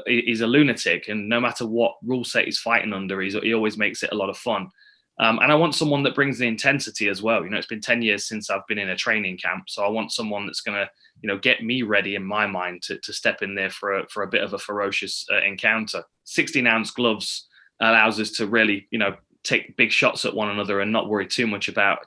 he's a lunatic, and no matter what rule set he's fighting under, he always makes it a lot of fun. And I want someone that brings the intensity as well. It's been 10 years since I've been in a training camp, so I want someone that's going to, get me ready in my mind to step in there for a bit of a ferocious encounter. 16-ounce gloves allows us to really, take big shots at one another and not worry too much about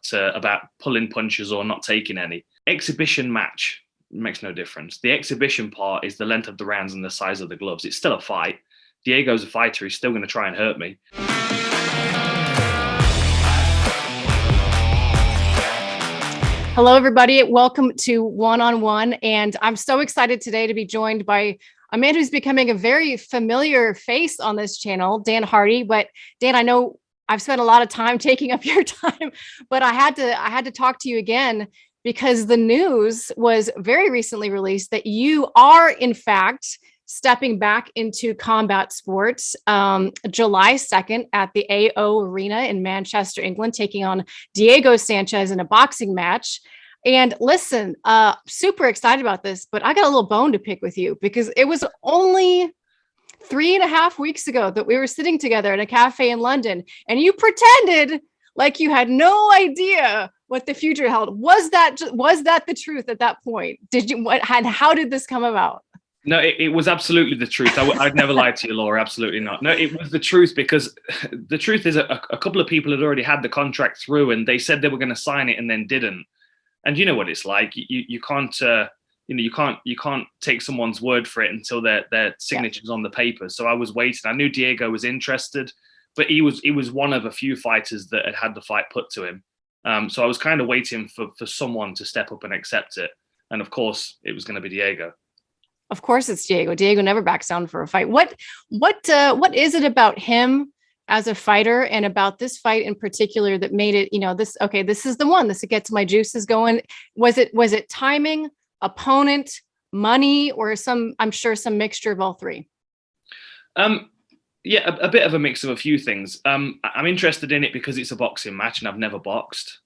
pulling punches or not taking any. Exhibition match makes no difference. The exhibition part is the length of the rounds and the size of the gloves. It's still a fight. Diego's a fighter. He's still going to try and hurt me. Hello, everybody. Welcome to One on One. And I'm so excited today to be joined by a man who's becoming a very familiar face on this channel, Dan Hardy. But Dan, I know I've spent a lot of time taking up your time, but I had to talk to you again because the news was very recently released that you are, in fact, stepping back into combat sports July 2nd at the AO Arena in Manchester, England, taking on Diego Sanchez in a boxing match. And listen, super excited about this, but I got a little bone to pick with you because it was only 3.5 weeks ago that we were sitting together in a cafe in London and you pretended like you had no idea what the future held. Was that the truth at that point? How did this come about? No, it was absolutely the truth. I'd never lie to you, Laura. Absolutely not. No, it was the truth because the truth is a couple of people had already had the contract through and they said they were going to sign it and then didn't. And you know what it's like. You can't take someone's word for it until their signature's on the paper. So I was waiting. I knew Diego was interested, but he was one of a few fighters that had the fight put to him. So I was kind of waiting for someone to step up and accept it. And of course, it was going to be Diego. Of course, it's Diego. Diego never backs down for a fight. What is it about him as a fighter and about this fight in particular that made it, this is the one. This gets my juices going. Was it timing, opponent, money, or I'm sure some mixture of all three? Yeah, a bit of a mix of a few things. I'm interested in it because it's a boxing match and I've never boxed.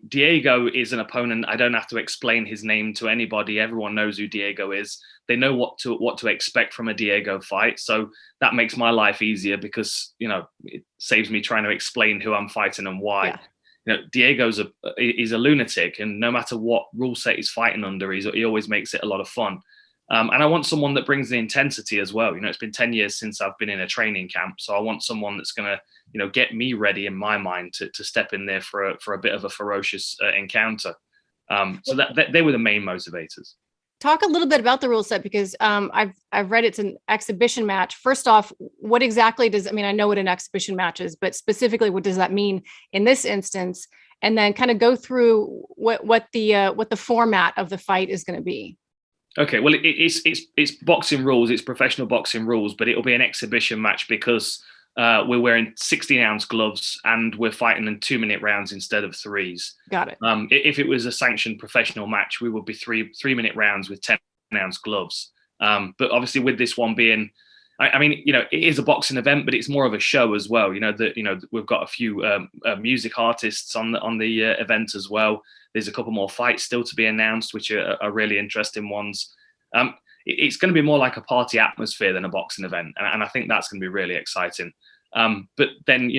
Diego is an opponent. I don't have to explain his name to anybody. Everyone knows who Diego is. They know what to expect from a Diego fight. So that makes my life easier because, it saves me trying to explain who I'm fighting and why. Yeah. Diego's he's a lunatic, and no matter what rule set he's fighting under, he always makes it a lot of fun. And I want someone that brings the intensity as well. It's been 10 years since I've been in a training camp. So I want someone that's going to, get me ready in my mind to step in there for a bit of a ferocious encounter. So that they were the main motivators. Talk a little bit about the rule set because I've read it's an exhibition match. First off, what exactly I know what an exhibition match is, but specifically what does that mean in this instance? And then kind of go through what the format of the fight is going to be. Okay, well, it's boxing rules. It's professional boxing rules, but it'll be an exhibition match because we're wearing 16-ounce gloves and we're fighting in 2-minute rounds instead of 3s. Got it. If it was a sanctioned professional match, we would be 3-minute rounds with 10-ounce gloves. But obviously, with this one being, it is a boxing event, but it's more of a show as well. We've got a few music artists on the event as well. There's a couple more fights still to be announced, which are really interesting ones. It's going to be more like a party atmosphere than a boxing event. And I think that's going to be really exciting. But then,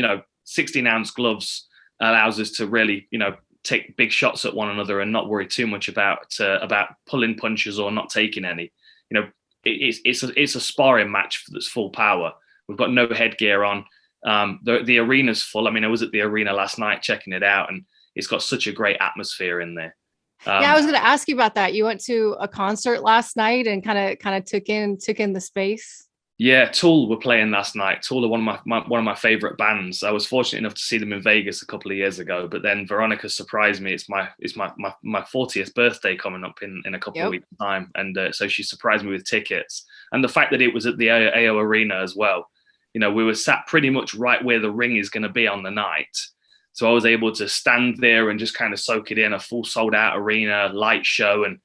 16-ounce gloves allows us to really, take big shots at one another and not worry too much about pulling punches or not taking any. It's a sparring match that's full power. We've got no headgear on. The arena's full. I was at the arena last night checking it out, and it's got such a great atmosphere in there. I was going to ask you about that. You went to a concert last night and kind of took in the space. Yeah, Tool were playing last night. Tool are one of my favorite bands. I was fortunate enough to see them in Vegas a couple of years ago, but then Veronica surprised me. It's my 40th birthday coming up in a couple of weeks' time, and so she surprised me with tickets. And the fact that it was at the AO Arena as well. We were sat pretty much right where the ring is going to be on the night. So I was able to stand there and just kind of soak it in, a full sold out arena, light show. And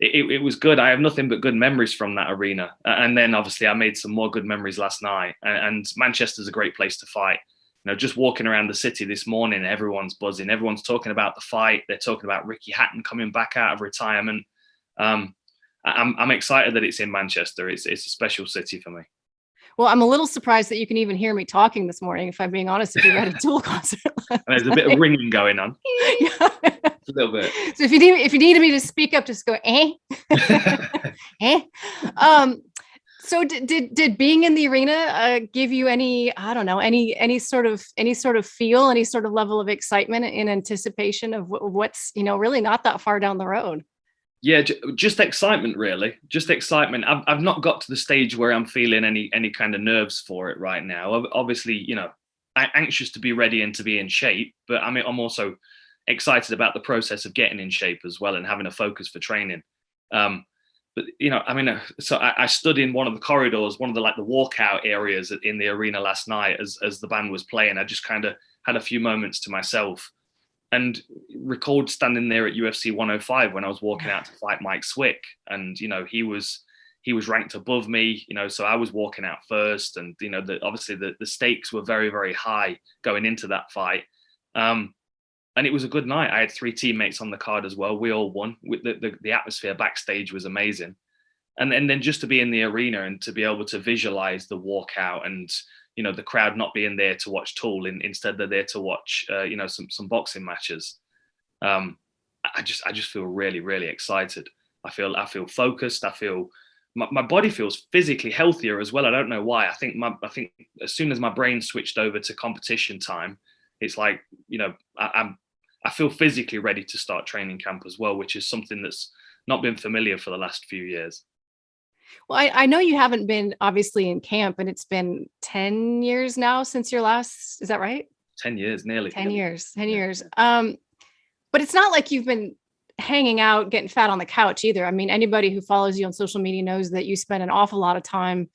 it was good. I have nothing but good memories from that arena. And then obviously I made some more good memories last night. And Manchester's a great place to fight. Just walking around the city this morning, everyone's buzzing. Everyone's talking about the fight. They're talking about Ricky Hatton coming back out of retirement. I'm excited that it's in Manchester. It's a special city for me. Well, I'm a little surprised that you can even hear me talking this morning, if I'm being honest, if you read a Tool concert. And there's a bit of ringing going on. Yeah. A little bit. So if you needed me to speak up, just go, eh? Eh? So did being in the arena give you any, I don't know, any sort of feel, any sort of level of excitement in anticipation of what's, really not that far down the road? Yeah, just excitement, really. Just excitement. I've not got to the stage where I'm feeling any kind of nerves for it right now. Obviously, I'm anxious to be ready and to be in shape, but I'm also excited about the process of getting in shape as well and having a focus for training. But so I stood in one of the corridors, one of the walkout areas in the arena last night as the band was playing. I just kind of had a few moments to myself, and recalled standing there at UFC 105 when I was walking out to fight Mike Swick, and he was ranked above me, so I was walking out first, and obviously the stakes were very, very high going into that fight. And it was a good night. I had 3 teammates on the card as well. We all won. The atmosphere backstage was amazing. And then just to be in the arena and to be able to visualize the walkout and, the crowd not being there to watch Tool, instead they're there to watch, some boxing matches. I just feel really, really excited. I feel focused. I feel my body feels physically healthier as well. I don't know why. I think as soon as my brain switched over to competition time, it's like, I feel physically ready to start training camp as well, which is something that's not been familiar for the last few years. Well, I know you haven't been obviously in camp, and it's been 10 years now since your last, is that right? 10 years, nearly. 10 years, 10 years. But it's not like you've been hanging out, getting fat on the couch either. I mean, anybody who follows you on social media knows that you spend an awful lot of time,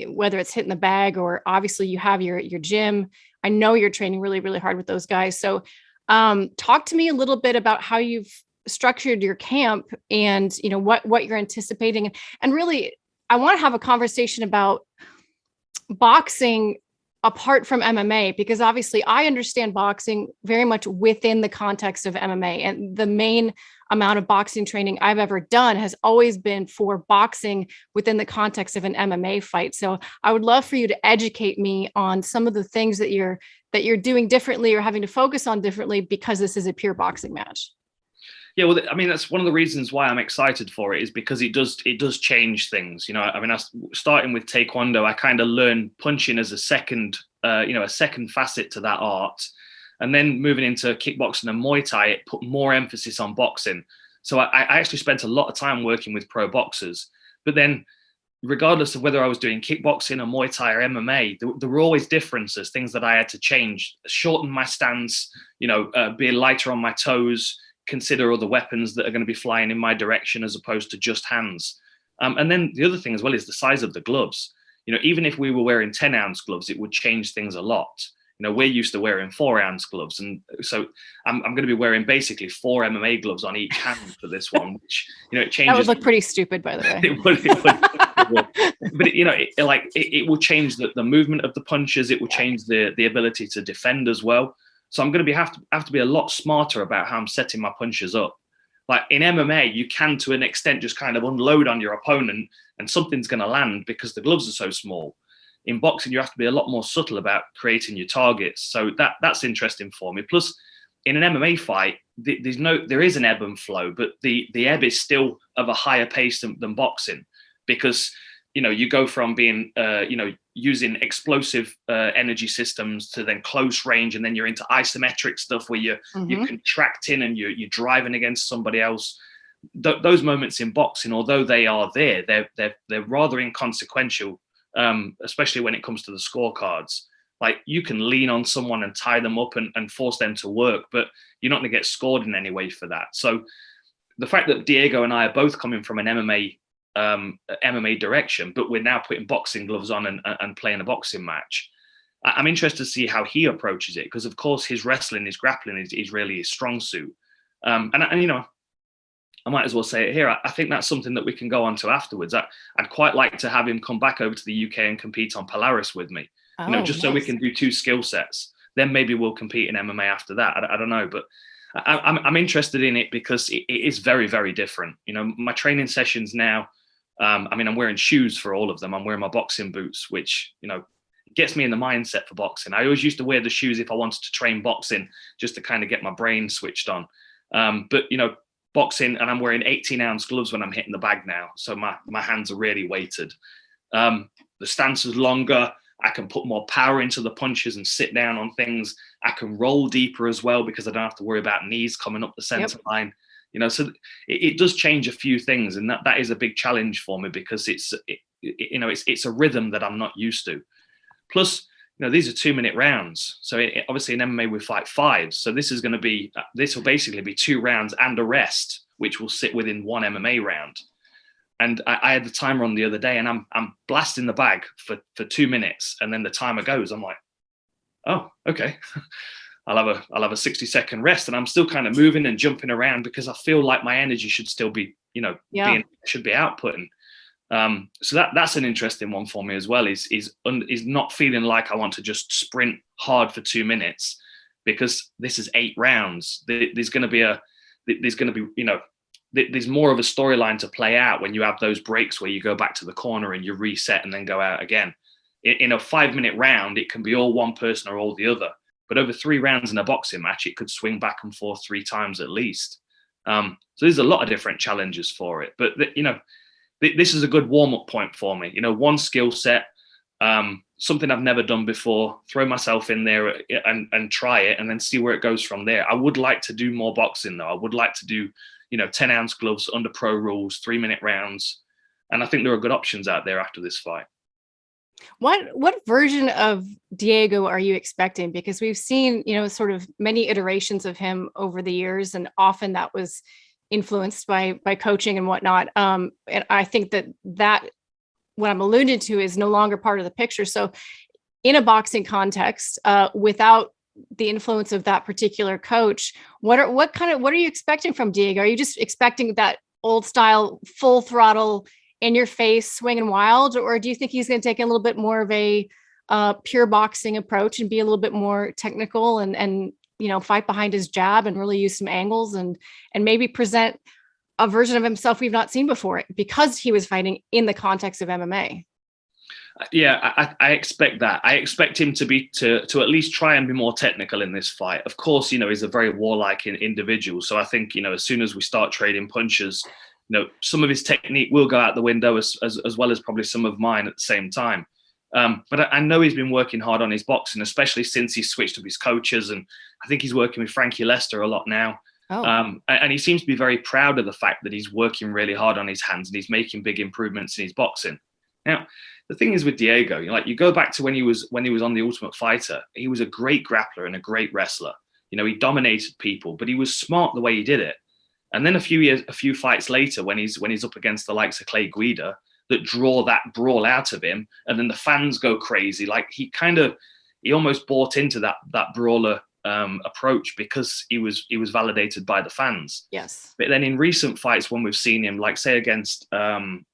whether it's hitting the bag or obviously you have your gym. I know you're training really, really hard with those guys. So talk to me a little bit about how you've structured your camp and, what you're anticipating. And really, I want to have a conversation about boxing apart from MMA, because obviously I understand boxing very much within the context of MMA. And the main amount of boxing training I've ever done has always been for boxing within the context of an MMA fight. So I would love for you to educate me on some of the things that you're doing differently or having to focus on differently because this is a pure boxing match. Yeah, well, I mean, that's one of the reasons why I'm excited for it, is because it does change things. Starting with Taekwondo, I kind of learned punching as a second facet to that art. And then moving into kickboxing and Muay Thai, it put more emphasis on boxing. So I actually spent a lot of time working with pro boxers. But then, regardless of whether I was doing kickboxing or Muay Thai or MMA, there were always differences, things that I had to change, shorten my stance, be lighter on my toes, consider other weapons that are going to be flying in my direction as opposed to just hands. And then the other thing as well is the size of the gloves. Even if we were wearing 10-ounce gloves, it would change things a lot. We're used to wearing 4-ounce gloves. And so I'm going to be wearing basically 4 MMA gloves on each hand for this one, which, it changes. That would look pretty stupid, by the way. It would. But it will change the movement of the punches. It will change the ability to defend as well. So I'm going to have to be a lot smarter about how I'm setting my punches up. Like in MMA, you can, to an extent, just kind of unload on your opponent and something's going to land because the gloves are so small. In boxing, you have to be a lot more subtle about creating your targets. So that's interesting for me. Plus, in an MMA fight, there is an ebb and flow, but the ebb is still of a higher pace than boxing, because you go from being using explosive energy systems to then close range, and then you're into isometric stuff where you're contracting and you're driving against somebody else. Those moments in boxing, although they are there, they're rather inconsequential, especially when it comes to the scorecards. Like, you can lean on someone and tie them up and force them to work, but you're not going to get scored in any way for that. So the fact that Diego and I are both coming from an MMA direction, but we're now putting boxing gloves on and playing a boxing match, I'm interested to see how he approaches it, because of course his wrestling, his grappling is really his strong suit. And I might as well say it here. I think that's something that we can go on to afterwards. I'd quite like to have him come back over to the UK and compete on Polaris with me, just nice. So we can do 2 skill sets. Then maybe we'll compete in MMA after that. I don't know, but I'm interested in it because it is very, very different. You know, my training sessions now, I mean, I'm wearing shoes for all of them. I'm wearing my boxing boots, which, you know, gets me in the mindset for boxing. I always used to wear the shoes if I wanted to train boxing, just to kind of get my brain switched on. But, you know, boxing, and I'm wearing 18-ounce gloves when I'm hitting the bag now. So my hands are really weighted. The stance is longer. I can put more power into the punches and sit down on things. I can roll deeper as well because I don't have to worry about knees coming up the center line. You know, so it does change a few things, and that is a big challenge for me because it's a rhythm that I'm not used to. Plus, you know, these are 2-minute rounds. So obviously in MMA we fight 5. So this will basically be 2 rounds and a rest, which will sit within one MMA round. And I had the timer on the other day, and I'm blasting the bag for 2 minutes, and then the timer goes. I'm like, oh, okay. I'll have a 60-second rest, and I'm still kind of moving and jumping around because I feel like my energy should still be, you know, should be outputting. So that's an interesting one for me as well. Is not feeling like I want to just sprint hard for 2 minutes, because this is 8 rounds. There's going to be you know, there's more of a storyline to play out when you have those breaks where you go back to the corner and you reset and then go out again. In a 5-minute round, it can be all one person or all the other. But over 3 rounds in a boxing match, it could swing back and forth 3 times at least. So there's a lot of different challenges for it. But, you know, this is a good warm-up point for me. You know, one skill set, something I've never done before, throw myself in there and try it and then see where it goes from there. I would like to do more boxing, though. I would like to do, you know, 10-ounce gloves under pro rules, 3-minute rounds. And I think there are good options out there after this fight. What version of Diego are you expecting? Because we've seen, you know, sort of many iterations of him over the years, and often that was influenced by coaching and whatnot. And I think that what I'm alluding to is no longer part of the picture. So in a boxing context, without the influence of that particular coach, what are you expecting from Diego? Are you just expecting that old style, full throttle, in your face, swinging wild, or do you think he's going to take a little bit more of a pure boxing approach and be a little bit more technical and you know, fight behind his jab and really use some angles and maybe present a version of himself we've not seen before because he was fighting in the context of MMA? Yeah, I expect that. I expect him to at least try and be more technical in this fight. Of course, you know, he's a very warlike individual. So I think, you know, as soon as we start trading punches, you know, some of his technique will go out the window as well as probably some of mine at the same time. But I know he's been working hard on his boxing, especially since he switched up his coaches. And I think he's working with Frankie Lester a lot now. Oh. And he seems to be very proud of the fact that he's working really hard on his hands and he's making big improvements in his boxing. Now, the thing is with Diego, like, you go back to when he was on The Ultimate Fighter, he was a great grappler and a great wrestler. You know, he dominated people, but he was smart the way he did it. And then a few fights later, when he's up against the likes of Clay Guida, that draw that brawl out of him, and then the fans go crazy. Like, he almost bought into that brawler approach because he was validated by the fans. Yes. But then in recent fights, when we've seen him, like say against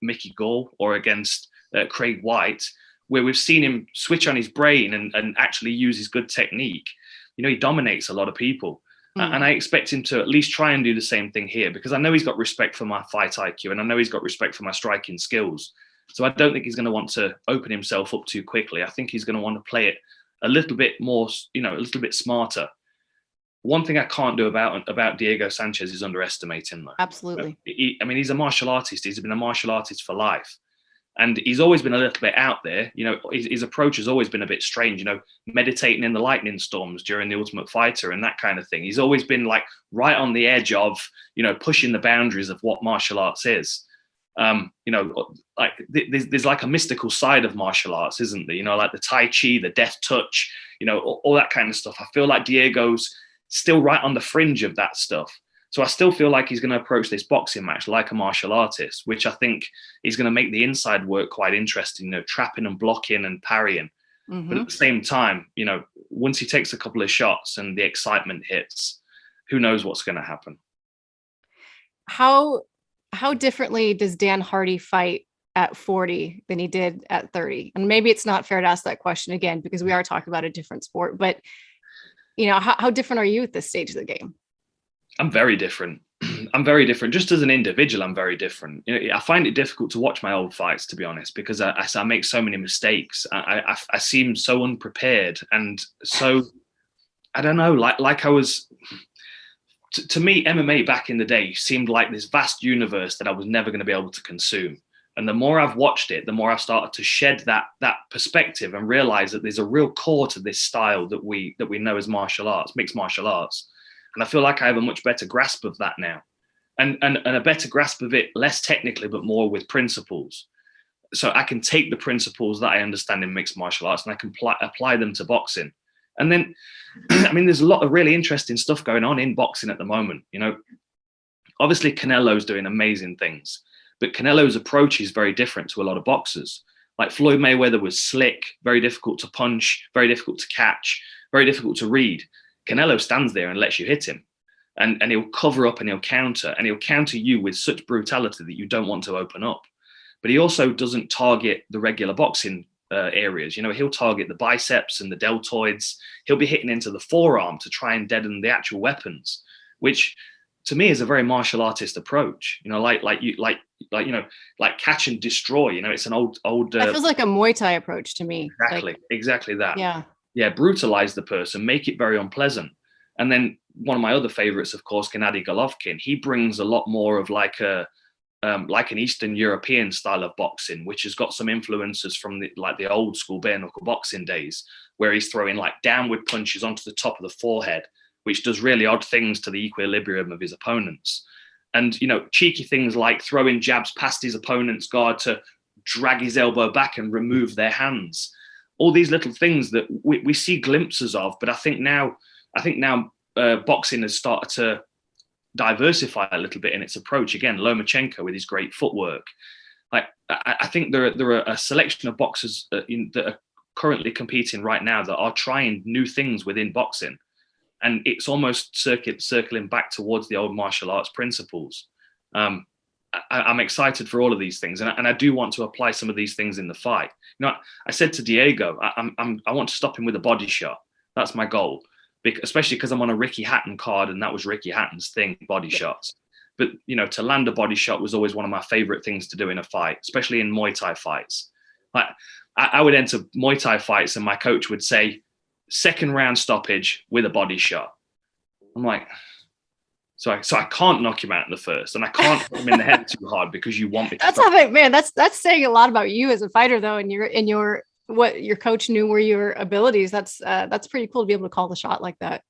Mickey Gall or against Craig White, where we've seen him switch on his brain and actually use his good technique, you know, he dominates a lot of people. And I expect him to at least try and do the same thing here, because I know he's got respect for my fight IQ and I know he's got respect for my striking skills. So I don't think he's going to want to open himself up too quickly. I think he's going to want to play it a little bit more, you know, a little bit smarter. One thing I can't do about Diego Sanchez is underestimate him, though. Absolutely. I mean, he's a martial artist. He's been a martial artist for life. And he's always been a little bit out there. You know, his approach has always been a bit strange, you know, meditating in the lightning storms during The Ultimate Fighter and that kind of thing. He's always been like right on the edge of, you know, pushing the boundaries of what martial arts is. You know, like there's like a mystical side of martial arts, isn't there? You know, like the Tai Chi, the death touch, you know, all that kind of stuff. I feel like Diego's still right on the fringe of that stuff. So I still feel like he's going to approach this boxing match like a martial artist, which I think is going to make the inside work quite interesting, you know, trapping and blocking and parrying. Mm-hmm. But at the same time, you know, once he takes a couple of shots and the excitement hits, who knows what's going to happen. How differently does Dan Hardy fight at 40 than he did at 30? And maybe it's not fair to ask that question again, because we are talking about a different sport, but you know, how different are you at this stage of the game? I'm very different. I'm very different. Just as an individual, I'm very different. I find it difficult to watch my old fights, to be honest, because I make so many mistakes. I seem so unprepared and so, I don't know, like I was. To me, MMA back in the day seemed like this vast universe that I was never going to be able to consume. And the more I've watched it, the more I've started to shed that perspective and realize that there's a real core to this style that we know as martial arts, mixed martial arts. And I feel like I have a much better grasp of that now, and a better grasp of it, less technically, but more with principles. So I can take the principles that I understand in mixed martial arts and I can apply them to boxing. And then, I mean, there's a lot of really interesting stuff going on in boxing at the moment. Obviously Canelo's doing amazing things, but Canelo's approach is very different to a lot of boxers. Like Floyd Mayweather was slick, very difficult to punch, very difficult to catch, very difficult to read. Canelo stands there and lets you hit him, and he'll cover up and he'll counter you with such brutality that you don't want to open up. But he also doesn't target the regular boxing areas. He'll target the biceps and the deltoids. He'll be hitting into the forearm to try and deaden the actual weapons, which to me is a very martial artist approach. Like catch and destroy. It's an old. That feels like a Muay Thai approach to me. Exactly that. Yeah, brutalize the person, make it very unpleasant. And then one of my other favorites, of course, Gennady Golovkin. He brings a lot more of like an Eastern European style of boxing, which has got some influences from the old school bare knuckle boxing days, where he's throwing like downward punches onto the top of the forehead, which does really odd things to the equilibrium of his opponents. And, cheeky things like throwing jabs past his opponent's guard to drag his elbow back and remove their hands. All these little things that we see glimpses of, but I think now boxing has started to diversify a little bit in its approach. Again, Lomachenko with his great footwork. I think there are a selection of boxers that are currently competing right now that are trying new things within boxing, and it's almost circling back towards the old martial arts principles. I'm excited for all of these things, and I do want to apply some of these things in the fight. I said to Diego, I want to stop him with a body shot. That's my goal. Especially because I'm on a Ricky Hatton card, and that was Ricky Hatton's thing, body shots. But, to land a body shot was always one of my favorite things to do in a fight, especially in Muay Thai fights. Like I would enter Muay Thai fights and my coach would say, second round stoppage with a body shot. I'm like, so I can't knock him out in the first, and I can't put him in the head too hard because you want me to. That's saying a lot about you as a fighter, though, and your what your coach knew were your abilities. That's pretty cool to be able to call the shot like that.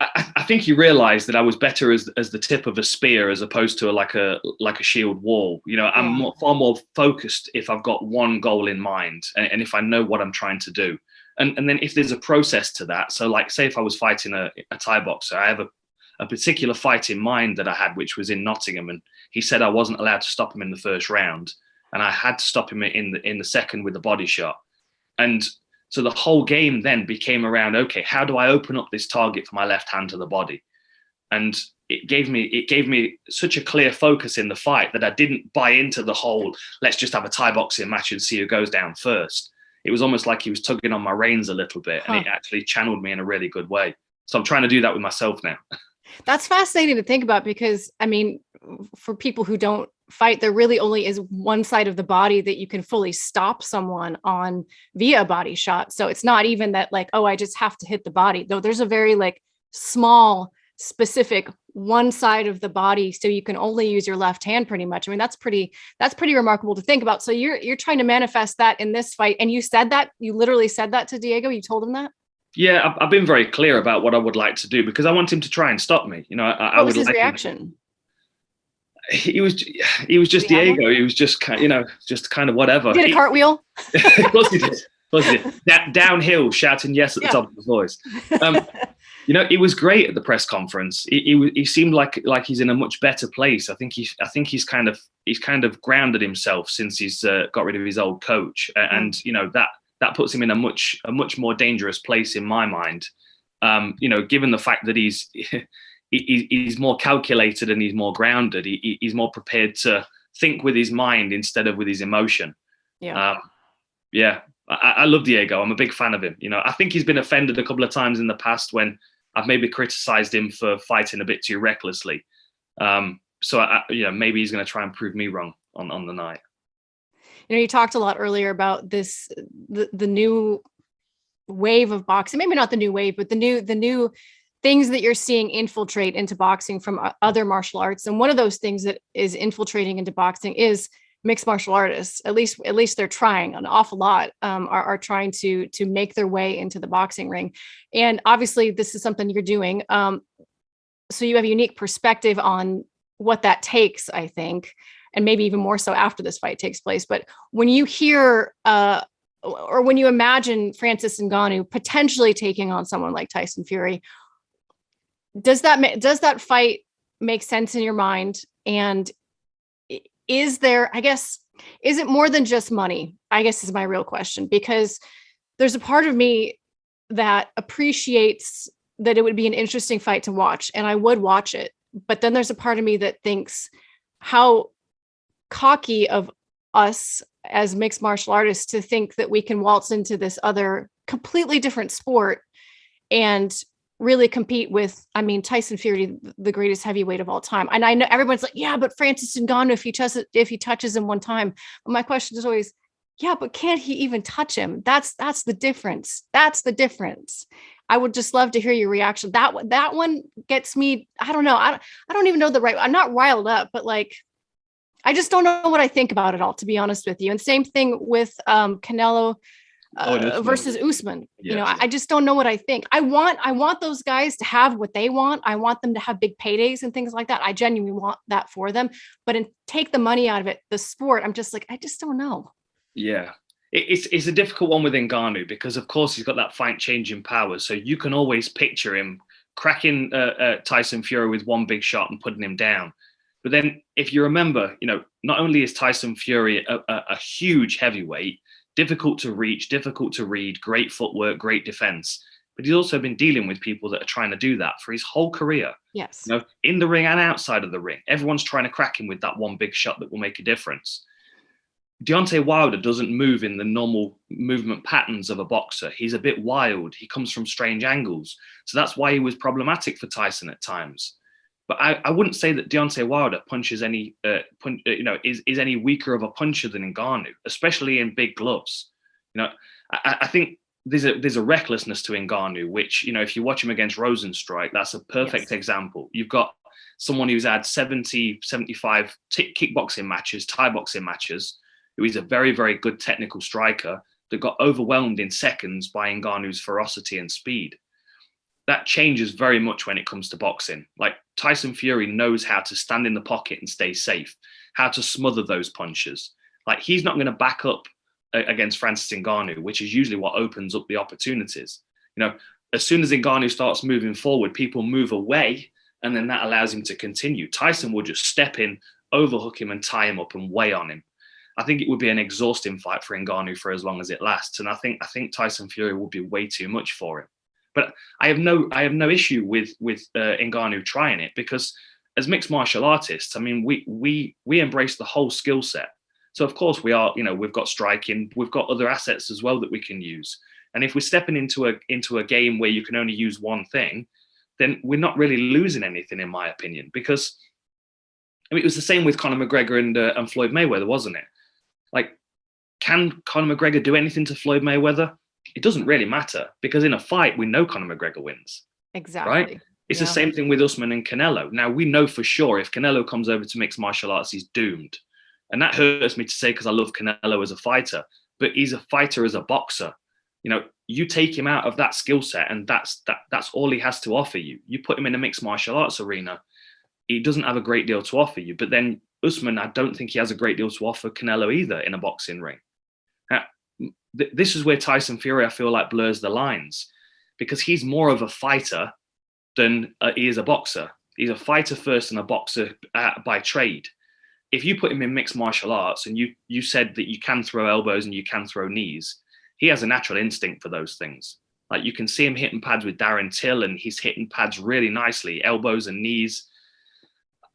I think he realized that I was better as the tip of a spear as opposed to like a shield wall. I'm far more focused if I've got one goal in mind and if I know what I'm trying to do. And then if there's a process to that, so like say if I was fighting a Thai boxer, I have a particular fight in mind that I had, which was in Nottingham, and he said I wasn't allowed to stop him in the first round, and I had to stop him in the second with a body shot. And so the whole game then became around, okay, how do I open up this target for my left hand to the body? And it gave me such a clear focus in the fight that I didn't buy into the whole, let's just have a Thai boxing match and see who goes down first. It was almost like he was tugging on my reins a little bit, and it actually channeled me in a really good way. So I'm trying to do that with myself now. That's fascinating to think about because, I mean, for people who don't fight, there really only is one side of the body that you can fully stop someone on via a body shot. So it's not even that like, oh, I just have to hit the body. Though there's a very like small, specific one side of the body. So you can only use your left hand pretty much. I mean, that's pretty remarkable to think about. So you're trying to manifest that in this fight. And you literally said that to Diego. You told him that? Yeah, I've been very clear about what I would like to do because I want him to try and stop me. What was his reaction? He was just Diego. He was just kind of whatever. He did a cartwheel. Of course he did. Downhill, shouting yes at the top of his voice. It was great at the press conference. He seemed like he's in a much better place. I think he's kind of grounded himself since he's got rid of his old coach, and that puts him in a much more dangerous place in my mind. Given the fact that he's more calculated and he's more grounded, he's more prepared to think with his mind instead of with his emotion. I love Diego. I'm a big fan of him. I think he's been offended a couple of times in the past when I've maybe criticized him for fighting a bit too recklessly. So maybe he's going to try and prove me wrong on the night. You talked a lot earlier about this, the new wave of boxing, maybe not the new wave, but the new things that you're seeing infiltrate into boxing from other martial arts. And one of those things that is infiltrating into boxing is mixed martial artists. At least they're trying. An awful lot are trying to make their way into the boxing ring. And obviously this is something you're doing. So you have a unique perspective on what that takes, I think, and maybe even more so after this fight takes place. But when you hear or when you imagine Francis Ngannou potentially taking on someone like Tyson Fury, does that fight make sense in your mind? And is it more than just money? I guess is my real question, because there's a part of me that appreciates that it would be an interesting fight to watch, and I would watch it. But then there's a part of me that thinks how cocky of us as mixed martial artists to think that we can waltz into this other completely different sport and really compete with, Tyson Fury, the greatest heavyweight of all time. And I know everyone's like, yeah, but Francis Ngannou, if he touches him one time. But my question is always, yeah, but can't he even touch him? That's the difference. That's the difference. I would just love to hear your reaction. That one gets me. I don't know. I don't even know I'm not riled up, but like, I just don't know what I think about it all, to be honest with you. And same thing with Canelo versus Usman. Yeah. I just don't know what I think. I want those guys to have what they want. I want them to have big paydays and things like that. I genuinely want that for them. But take the money out of it, the sport, I'm just like, I just don't know. Yeah. It's a difficult one with Ngannou because, of course, he's got that fight-changing power. So you can always picture him cracking Tyson Fury with one big shot and putting him down. But then, if you remember, not only is Tyson Fury a huge heavyweight, difficult to reach, difficult to read, great footwork, great defense, but he's also been dealing with people that are trying to do that for his whole career. Yes. In the ring and outside of the ring, everyone's trying to crack him with that one big shot that will make a difference. Deontay Wilder doesn't move in the normal movement patterns of a boxer. He's a bit wild. He comes from strange angles. So that's why he was problematic for Tyson at times. But I wouldn't say that Deontay Wilder punches is any weaker of a puncher than Ngannou, especially in big gloves. I think there's a recklessness to Ngannou, which, if you watch him against Rosenstrike, that's a perfect example. You've got someone who's had 70, 75 kickboxing matches, Thai boxing matches, who is a very, very good technical striker that got overwhelmed in seconds by Ngannou's ferocity and speed. That changes very much when it comes to boxing. Like Tyson Fury knows how to stand in the pocket and stay safe, how to smother those punches. Like he's not going to back up against Francis Ngannou, which is usually what opens up the opportunities. As soon as Ngannou starts moving forward, people move away, and then that allows him to continue. Tyson will just step in, overhook him, and tie him up and weigh on him. I think it would be an exhausting fight for Ngannou for as long as it lasts, and I think Tyson Fury will be way too much for him. But I have no issue with Ngannou trying it, because as mixed martial artists, we embrace the whole skill set. So of course we are, we've got striking, we've got other assets as well that we can use. And if we're stepping into a game where you can only use one thing, then we're not really losing anything, in my opinion. Because it was the same with Conor McGregor and Floyd Mayweather, wasn't it? Like, can Conor McGregor do anything to Floyd Mayweather? It doesn't really matter, because in a fight, we know Conor McGregor wins. Exactly. Right? It's the same thing with Usman and Canelo. Now, we know for sure if Canelo comes over to mixed martial arts, he's doomed. And that hurts me to say, because I love Canelo as a fighter, but he's a fighter as a boxer. You take him out of that skill set, and that's all he has to offer you. You put him in a mixed martial arts arena, he doesn't have a great deal to offer you. But then Usman, I don't think he has a great deal to offer Canelo either in a boxing ring. Now, this is where Tyson Fury, I feel like, blurs the lines, because he's more of a fighter than he is a boxer. He's a fighter first and a boxer by trade. If you put him in mixed martial arts and you said that you can throw elbows and you can throw knees, he has a natural instinct for those things. Like, you can see him hitting pads with Darren Till, and he's hitting pads really nicely, elbows and knees.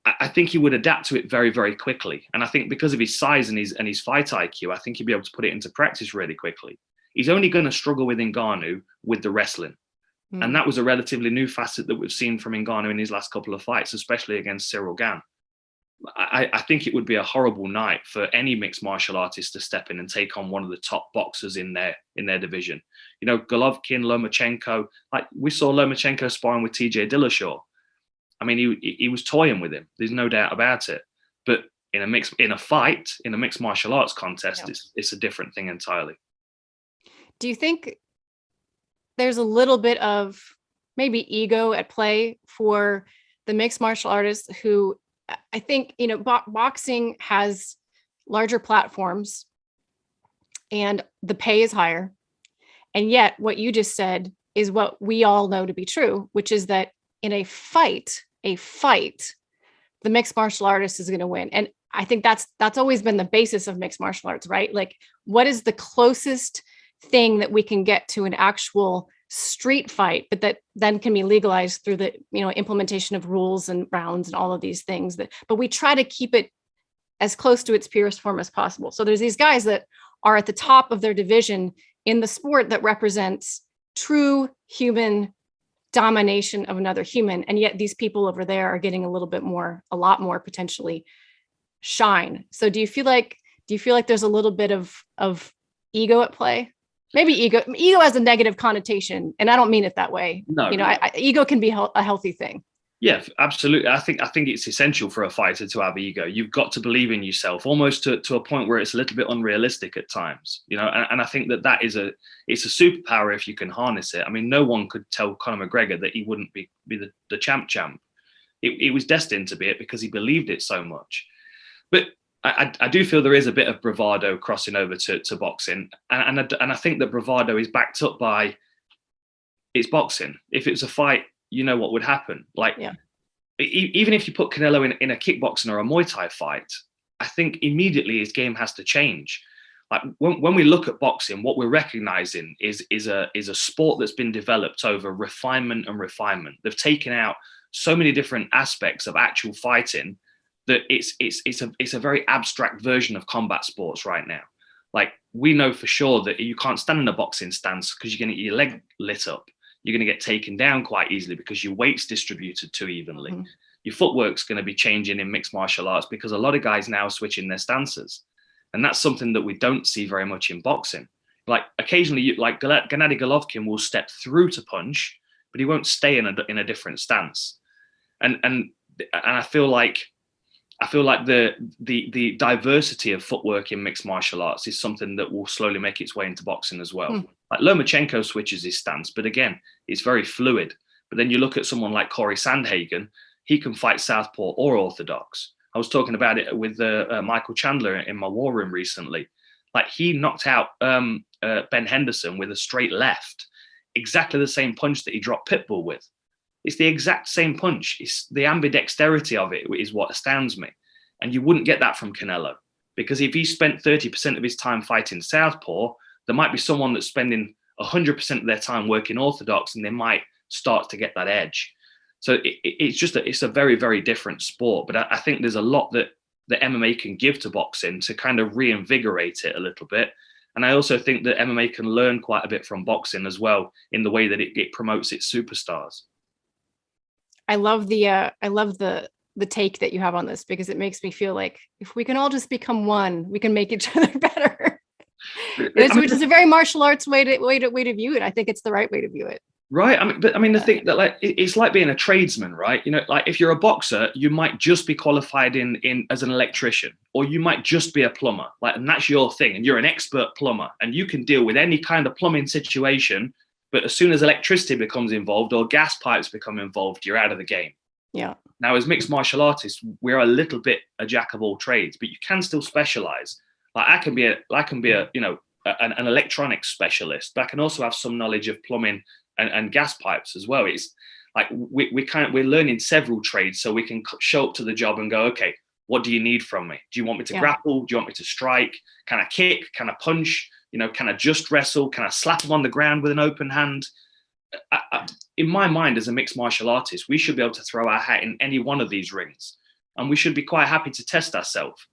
I think he would adapt to it very, very quickly. And I think because of his size and his fight IQ, I think he'd be able to put it into practice really quickly. He's only going to struggle with Ngannou with the wrestling. And that was a relatively new facet that we've seen from Ngannou in his last couple of fights, especially against Cyril Gane. I think it would be a horrible night for any mixed martial artist to step in and take on one of the top boxers in their division. You know, Golovkin, Lomachenko, like we saw Lomachenko sparring with TJ Dillashaw. I mean, he was toying with him. There's no doubt about it. But in a mixed martial arts contest, it's a different thing entirely. Do you think there's a little bit of maybe ego at play for the mixed martial artists who, I think, you know, boxing has larger platforms and the pay is higher. And yet what you just said is what we all know to be true, which is that in a fight, the mixed martial artist is going to win. And I think that's always been the basis of mixed martial arts, right? Like, what is the closest thing that we can get to an actual street fight, but that then can be legalized through the, you know, implementation of rules and rounds and all of these things but we try to keep it as close to its purest form as possible. So there's these guys that are at the top of their division in the sport that represents true human domination of another human. And yet these people over there are getting a lot more potentially shine. So do you feel like there's a little bit of ego at play? Maybe ego has a negative connotation, and I don't mean it that way. No, you know, ego can be a healthy thing. Yeah, absolutely. I think it's essential for a fighter to have ego. You've got to believe in yourself, almost to a point where it's a little bit unrealistic at times. You know, and I think it's a superpower if you can harness it. I mean, no one could tell Conor McGregor that he wouldn't be the champ. It was destined to be it because he believed it so much. But I do feel there is a bit of bravado crossing over to boxing, and I think that bravado is backed up by it's boxing. If it's a fight, you know what would happen. Like, even if you put Canelo in a kickboxing or a Muay Thai fight, I think immediately his game has to change. Like when we look at boxing, what we're recognizing is a sport that's been developed over refinement and refinement. They've taken out so many different aspects of actual fighting that it's a very abstract version of combat sports right now. Like, we know for sure that you can't stand in a boxing stance because you're going to get your leg lit up. You're going to get taken down quite easily because your weight's distributed too evenly. Mm-hmm. Your footwork's going to be changing in mixed martial arts because a lot of guys now are switching their stances. And that's something that we don't see very much in boxing. Like, occasionally, like Gennady Golovkin will step through to punch, but he won't stay in a different stance. And I feel like the diversity of footwork in mixed martial arts is something that will slowly make its way into boxing as well. Like, Lomachenko switches his stance, but again, it's very fluid. But then you look at someone like Corey Sandhagen, he can fight southpaw or orthodox. I was talking about it with Michael Chandler in my war room recently. Like, he knocked out Ben Henderson with a straight left, exactly the same punch that he dropped Pitbull with. It's the exact same punch. It's the ambidexterity of it is what astounds me. And you wouldn't get that from Canelo, because if he spent 30% of his time fighting southpaw, there might be someone that's spending 100% of their time working orthodox, and they might start to get that edge. So it's a very, very different sport. But I think there's a lot that the MMA can give to boxing to kind of reinvigorate it a little bit. And I also think that MMA can learn quite a bit from boxing as well, in the way that it promotes its superstars. I love the take that you have on this, because it makes me feel like if we can all just become one, we can make each other better. Which is a very martial arts way to view it. I think it's the right way to view it. Right. The thing that, like, it's like being a tradesman, right? You know, like, if you're a boxer, you might just be qualified in as an electrician, or you might just be a plumber, like, and that's your thing, and you're an expert plumber, and you can deal with any kind of plumbing situation. But as soon as electricity becomes involved or gas pipes become involved, you're out of the game. Yeah. Now, as mixed martial artists, we're a little bit a jack of all trades, but you can still specialize. Like, I can be an electronics specialist, but I can also have some knowledge of plumbing and gas pipes as well. It's like we're learning several trades, so we can show up to the job and go, okay, what do you need from me? Do you want me to grapple? Do you want me to strike? Can I kick? Can I punch? You know, can I just wrestle? Can I slap him on the ground with an open hand? In my mind, as a mixed martial artist, we should be able to throw our hat in any one of these rings, and we should be quite happy to test ourselves.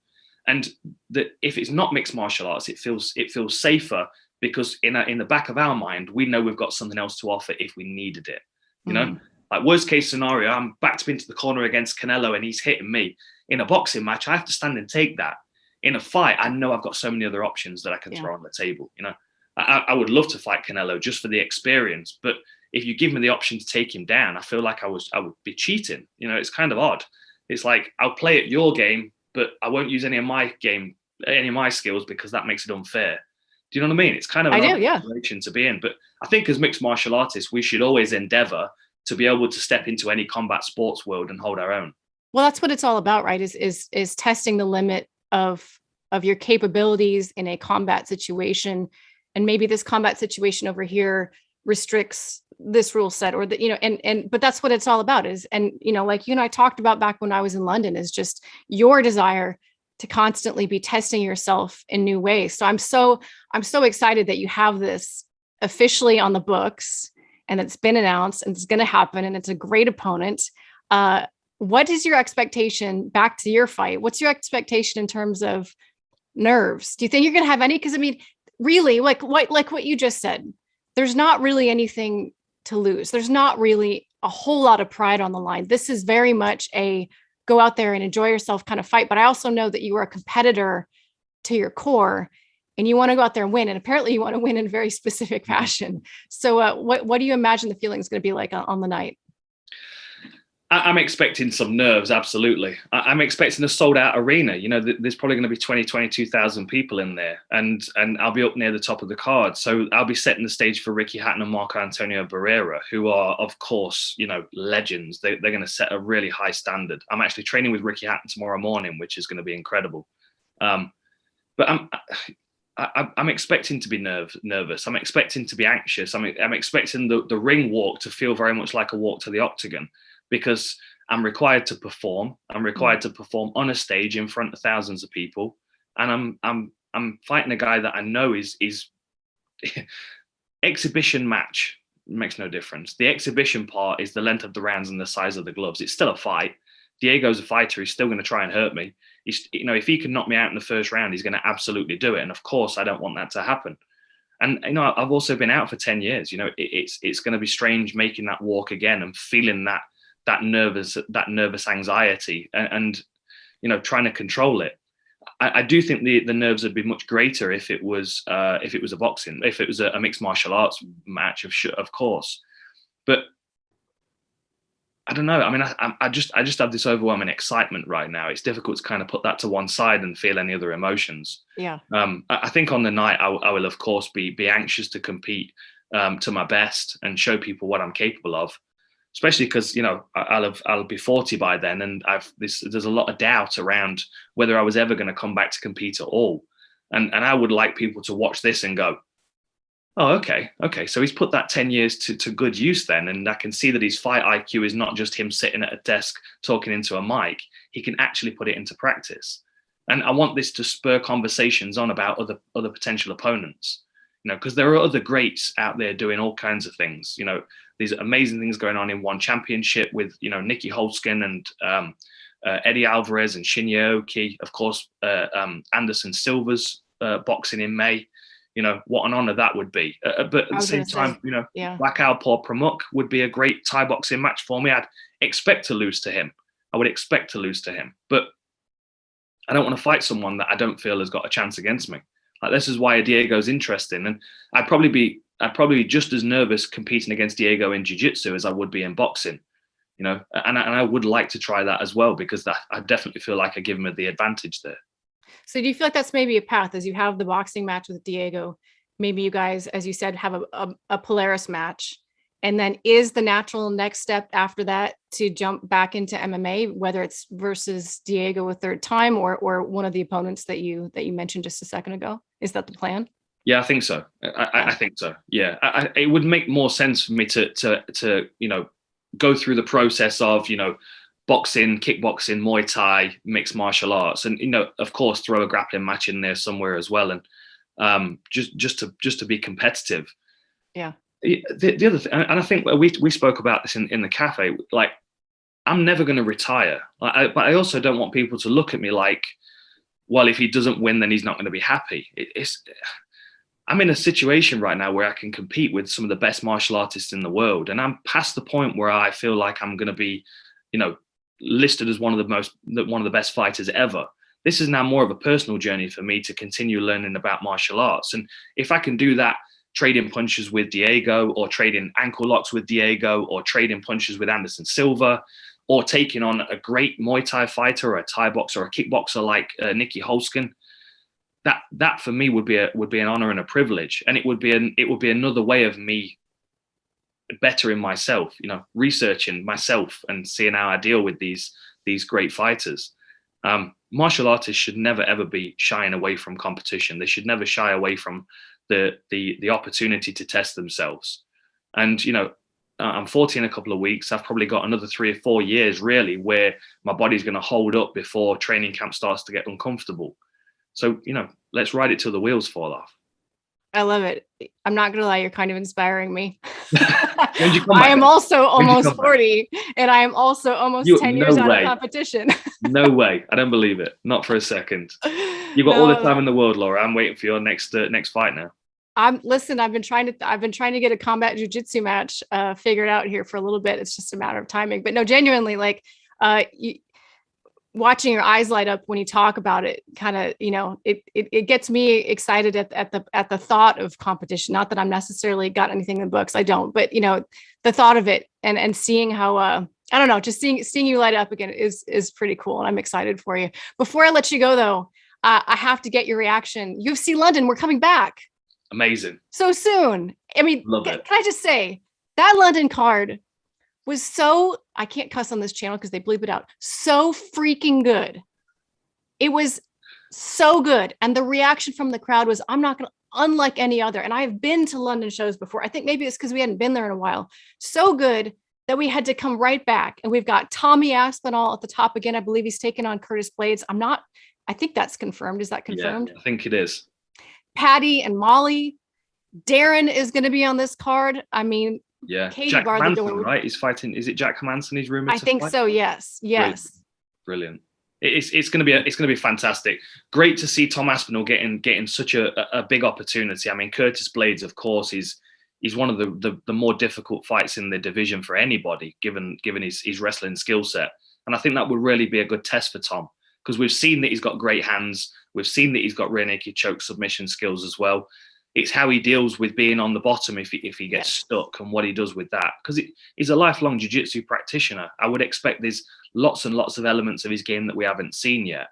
And that if it's not mixed martial arts, it feels safer because in the back of our mind, we know we've got something else to offer if we needed it. You know, like worst case scenario, I'm backed into the corner against Canelo and he's hitting me. In a boxing match, I have to stand and take that. In a fight, I know I've got so many other options that I can throw on the table. You know, I would love to fight Canelo just for the experience, but if you give me the option to take him down, I feel like I would be cheating. You know, it's kind of odd. It's like, I'll play at your game, but I won't use any of my skills because that makes it unfair. Do you know what I mean? It's kind of an odd situation to be in. But I think as mixed martial artists, we should always endeavor to be able to step into any combat sports world and hold our own. Well, that's what it's all about, right? Is testing the limit of your capabilities in a combat situation. And maybe this combat situation over here restricts this rule set, or that, you know, but that's what it's all about is, and, you know, like you and I talked about back when I was in London, is just your desire to constantly be testing yourself in new ways. So I'm so excited that you have this officially on the books and it's been announced and it's going to happen and it's a great opponent. What is your expectation back to your fight? What's your expectation in terms of nerves? Do you think you're going to have any? Because I mean, really, like what you just said, there's not really anything to lose. There's not really a whole lot of pride on the line. This is very much a go out there and enjoy yourself kind of fight. But I also know that you are a competitor to your core and you want to go out there and win. And apparently you want to win in a very specific fashion. So what do you imagine the feeling is going to be like on the night? I'm expecting some nerves, absolutely. I'm expecting a sold out arena. You know, there's probably going to be 22,000 people in there, and I'll be up near the top of the card. So I'll be setting the stage for Ricky Hatton and Marco Antonio Barrera, who are, of course, you know, legends. They're going to set a really high standard. I'm actually training with Ricky Hatton tomorrow morning, which is going to be incredible. But I'm expecting to be nervous. I'm expecting to be anxious. I'm expecting the ring walk to feel very much like a walk to the octagon, because I'm required to perform. I'm required to perform on a stage in front of thousands of people, and I'm fighting a guy that I know is exhibition match makes no difference. The exhibition part is the length of the rounds and the size of the gloves. It's still a fight. Diego's a fighter. He's still going to try and hurt me. You know, if he can knock me out in the first round, he's going to absolutely do it. And of course, I don't want that to happen. And you know, I've also been out for 10 years. You know, it's going to be strange making that walk again and feeling that nervous anxiety and you know, trying to control it. I do think the nerves would be much greater if it was a mixed martial arts match, of course. But I don't know. I mean, I just have this overwhelming excitement right now. It's difficult to kind of put that to one side and feel any other emotions. Yeah. I think on the night I will of course be anxious to compete to my best and show people what I'm capable of. Especially because, you know, I'll be 40 by then, and there's a lot of doubt around whether I was ever going to come back to compete at all. And I would like people to watch this and go, oh, okay. So he's put that 10 years to good use then. And I can see that his fight IQ is not just him sitting at a desk talking into a mic. He can actually put it into practice. And I want this to spur conversations on about other potential opponents. You know, because there are other greats out there doing all kinds of things. You know, these amazing things going on in one championship with, you know, Nicky Holtzkin and Eddie Alvarez and Shinya Oki. Of course, Anderson Silva's boxing in May. You know, what an honor that would be. But at the same time, you know, Wakao Paul Pramuk would be a great Thai boxing match for me. I'd expect to lose to him. I would expect to lose to him. But I don't want to fight someone that I don't feel has got a chance against me. Like, this is why Diego's interesting, and I'd probably be just as nervous competing against Diego in jiu-jitsu as I would be in boxing, you know. And I would like to try that as well, because I definitely feel like I give him the advantage there. So do you feel like that's maybe a path as you have the boxing match with Diego? Maybe you guys, as you said, have a Polaris match, and then is the natural next step after that to jump back into MMA, whether it's versus Diego a third time or one of the opponents that you mentioned just a second ago? Is that the plan? Yeah, I think so. I think so. Yeah, it would make more sense for me to you know, go through the process of, you know, boxing, kickboxing, Muay Thai, mixed martial arts, and, you know, of course, throw a grappling match in there somewhere as well, and just to be competitive. Yeah. The other thing, and I think we spoke about this in the cafe, like, I'm never going to retire. But I also don't want people to look at me like, well, if he doesn't win, then he's not going to be happy. I'm in a situation right now where I can compete with some of the best martial artists in the world. And I'm past the point where I feel like I'm going to be, you know, listed as one of the best fighters ever. This is now more of a personal journey for me to continue learning about martial arts. And if I can do that, trading punches with Diego, or trading ankle locks with Diego, or trading punches with Anderson Silva, or taking on a great Muay Thai fighter or a Thai boxer or a kickboxer like Nikki Holskin, that for me would be an honor and a privilege, and it would be another way of me bettering myself, you know, researching myself and seeing how I deal with these great fighters. Martial artists should never ever be shying away from competition. They should never shy away from the opportunity to test themselves. And you know, I'm 40 in a couple of weeks. I've probably got another 3 or 4 years really where my body's going to hold up before training camp starts to get uncomfortable. So, you know, let's ride it till the wheels fall off. I love it. I'm not gonna lie, you're kind of inspiring me. I am also almost 40, and I am also almost 10 years out of competition. No way. I don't believe it. Not for a second. You've got all the time in the world, Laura. I'm waiting for your next fight now. Listen, I've been trying to get a combat jiu-jitsu match figured out here for a little bit. It's just a matter of timing. But no, genuinely, like watching your eyes light up when you talk about it, kind of, you know, it gets me excited at the thought of competition. Not that I'm necessarily got anything in the books, I don't, but you know, the thought of it and seeing how I don't know, just seeing you light up again is pretty cool, and I'm excited for you. Before I let you go though, I have to get your reaction. UFC London, we're coming back. Amazing. So soon. I mean, can I just say that London card was so, I can't cuss on this channel because they bleep it out, so freaking good. It was so good. And the reaction from the crowd was, I'm not going to, unlike any other. And I've been to London shows before. I think maybe it's because we hadn't been there in a while. So good that we had to come right back. And we've got Tommy Aspinall at the top again. I believe he's taking on Curtis Blades. I think that's confirmed. Is that confirmed? Yeah, I think it is. Patty and Molly. Darren is going to be on this card. I mean, yeah, Katie Jack Manson, right? He's fighting. Is it Jack Manson? He's rumored. I think so. Yes. Brilliant. It's going to be fantastic. Great to see Tom Aspinall getting such a big opportunity. I mean, Curtis Blades, of course, he's one of the more difficult fights in the division for anybody, given his wrestling skill set. And I think that would really be a good test for Tom, because we've seen that he's got great hands. We've seen that he's got rear naked choke submission skills as well. It's how he deals with being on the bottom if he gets stuck, and what he does with that. Because he's a lifelong jiu-jitsu practitioner. I would expect there's lots and lots of elements of his game that we haven't seen yet.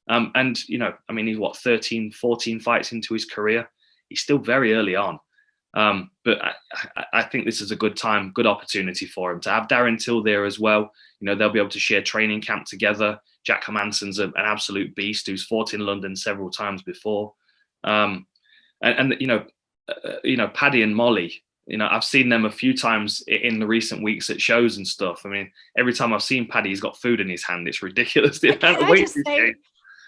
And, you know, I mean, he's 13, 14 fights into his career. He's still very early on. But I think this is a good time, good opportunity for him to have Darren Till there as well. You know, they'll be able to share training camp together. Jack Hermansson's an absolute beast who's fought in London several times before. And you know, Paddy and Molly, you know, I've seen them a few times in the recent weeks at shows and stuff. I mean, every time I've seen Paddy, he's got food in his hand. It's ridiculous. The amount of weight he's gained.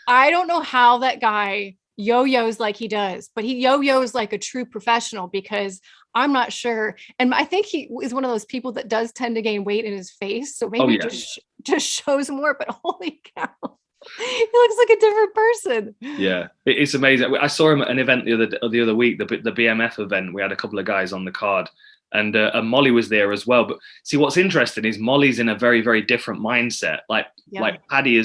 I don't know how that guy yo-yos like he does, but he yo-yos like a true professional, because I'm not sure. And I think he is one of those people that does tend to gain weight in his face. So maybe just shows more, but holy cow. He looks like a different person. Yeah, it's amazing. I saw him at an event the other week, the BMF event. We had a couple of guys on the card, and Molly was there as well. But see, what's interesting is Molly's in a very, very different mindset. Like Paddy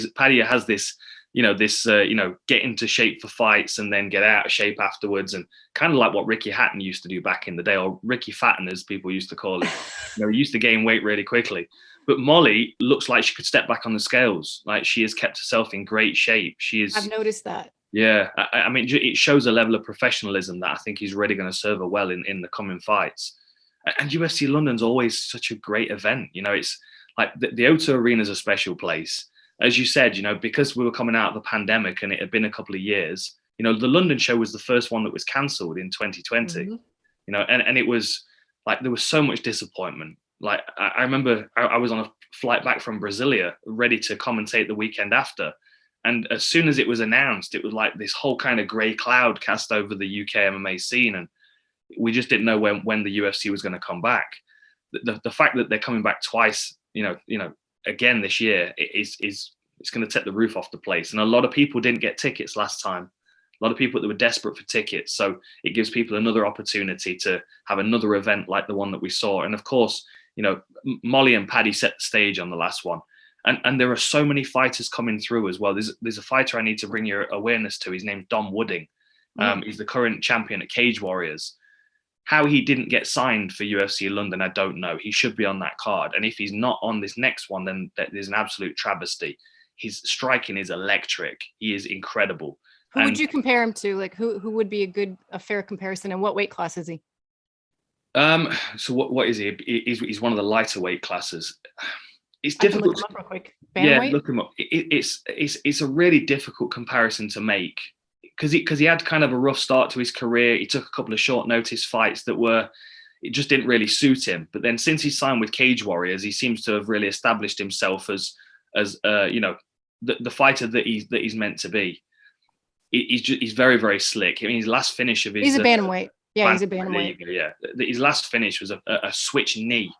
has this, get into shape for fights and then get out of shape afterwards, and kind of like what Ricky Hatton used to do back in the day, or Ricky Fatten as people used to call him. He used to gain weight really quickly. But Molly looks like she could step back on the scales. Like, she has kept herself in great shape. I've noticed that. Yeah. I mean, it shows a level of professionalism that I think is really going to serve her well in the coming fights. And UFC London's always such a great event. You know, it's like the O2 Arena is a special place. As you said, you know, because we were coming out of the pandemic and it had been a couple of years, you know, the London show was the first one that was cancelled in 2020. Mm-hmm. You know, and it was like, there was so much disappointment. Like, I remember I was on a flight back from Brasilia, ready to commentate the weekend after. And as soon as it was announced, it was like this whole kind of grey cloud cast over the UK MMA scene. And we just didn't know when the UFC was going to come back. The fact that they're coming back twice, again this year, it's going to take the roof off the place. And a lot of people didn't get tickets last time. A lot of people that were desperate for tickets. So it gives people another opportunity to have another event like the one that we saw. And of course, you know, Molly and Paddy set the stage on the last one. And there are so many fighters coming through as well. There's a fighter I need to bring your awareness to. His name's Dom Wooding. He's the current champion at Cage Warriors. How he didn't get signed for UFC London, I don't know. He should be on that card. And if he's not on this next one, then there's an absolute travesty. His striking is electric. He is incredible. Who would you compare him to? Like who would be a fair comparison, and what weight class is he? So what is he? He's one of the lighter weight classes. It's difficult. Look him up real quick. Yeah, look him up. It's a really difficult comparison to make because he had kind of a rough start to his career. He took a couple of short notice fights it just didn't really suit him. But then since he signed with Cage Warriors, he seems to have really established himself as you know, the fighter that he's meant to be. He's very, very slick. I mean, his last finish of his he's a bantamweight. Yeah, he's a bantamweight. Yeah, his last finish was a switch knee.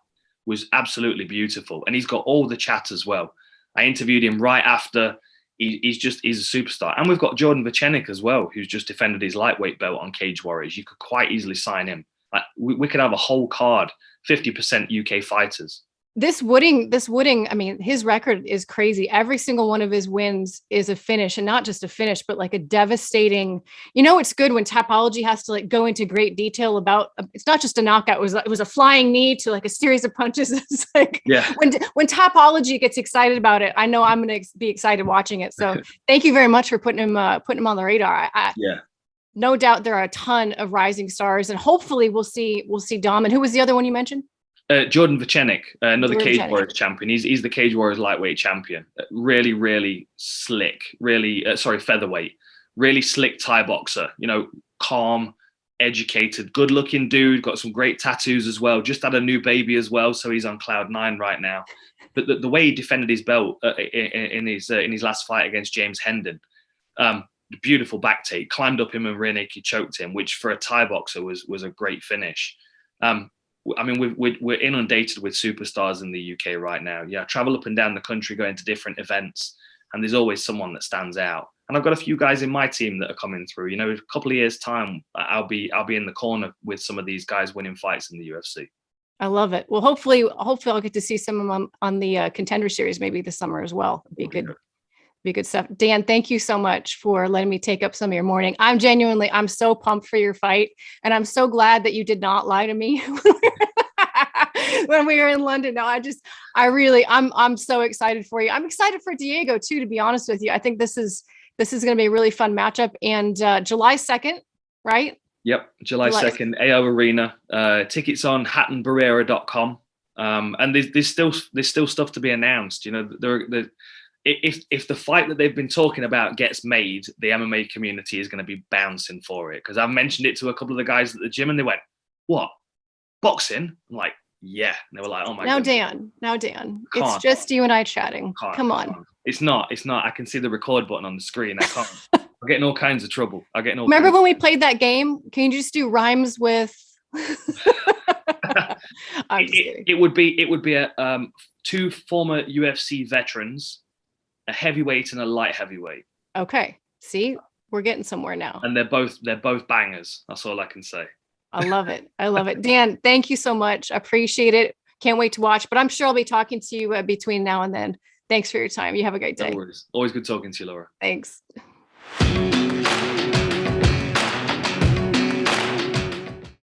Was absolutely beautiful, and he's got all the chat as well. I interviewed him right after. He's a superstar, and we've got Jordan Vachenik as well, who's just defended his lightweight belt on Cage Warriors. You could quite easily sign him. Like we could have a whole card, 50% UK fighters. This Wooding, I mean, his record is crazy. Every single one of his wins is a finish, and not just a finish, but like a devastating, you know, it's good when Tapology has to like go into great detail about, it's not just a knockout. It was a flying knee to like a series of punches. It's like, yeah. When Tapology gets excited about it, I know I'm going to be excited watching it. So thank you very much for putting him on the radar. Yeah. No doubt there are a ton of rising stars, and hopefully we'll see Dom. And who was the other one you mentioned? Jordan Vachenik, another Cage Warriors champion. He's the Cage Warriors lightweight champion. Really, really slick. Really, featherweight. Really slick Thai boxer. You know, calm, educated, good-looking dude. Got some great tattoos as well. Just had a new baby as well, so he's on cloud 9 right now. But the way he defended his belt in his last fight against James Hendon, beautiful back take. Climbed up him and rear naked choked him, which for a Thai boxer was a great finish. I mean, we're inundated with superstars in the UK right now. Yeah, I travel up and down the country, going to different events, and there's always someone that stands out. And I've got a few guys in my team that are coming through. You know, in a couple of years' time, I'll be in the corner with some of these guys winning fights in the UFC. I love it. Well, hopefully I'll get to see some of them on the Contender Series maybe this summer as well. It'd be good stuff. Dan, thank you so much for letting me take up some of your morning. I'm so pumped for your fight, and I'm so glad that you did not lie to me when we were in London. No, I'm so excited for you. I'm excited for Diego too, to be honest with you. I think this is going to be a really fun matchup. And July 2nd, right? Yep, July 2nd, AO Arena. Tickets on hattonbarrera.com. And there's still stuff to be announced. You know, if the fight that they've been talking about gets made, the MMA community is going to be bouncing for it. Because I've mentioned it to a couple of the guys at the gym, and they went, "What? Boxing?" I'm like, "Yeah." And they were like, "Oh my god." Now Dan, it's just you and I chatting. Come on. It's not. I can see the record button on the screen. I can't. I'm getting all kinds of trouble. Remember when we played that game? Can you just do rhymes with? I'm just kidding. It would be a two former UFC veterans, a heavyweight and a light heavyweight. Okay. See, we're getting somewhere now. And they're both bangers. That's all I can say. I love it. Dan, thank you so much. I appreciate it. Can't wait to watch, but I'm sure I'll be talking to you between now and then. Thanks for your time. You have a great day. No worries. Always good talking to you, Laura. Thanks.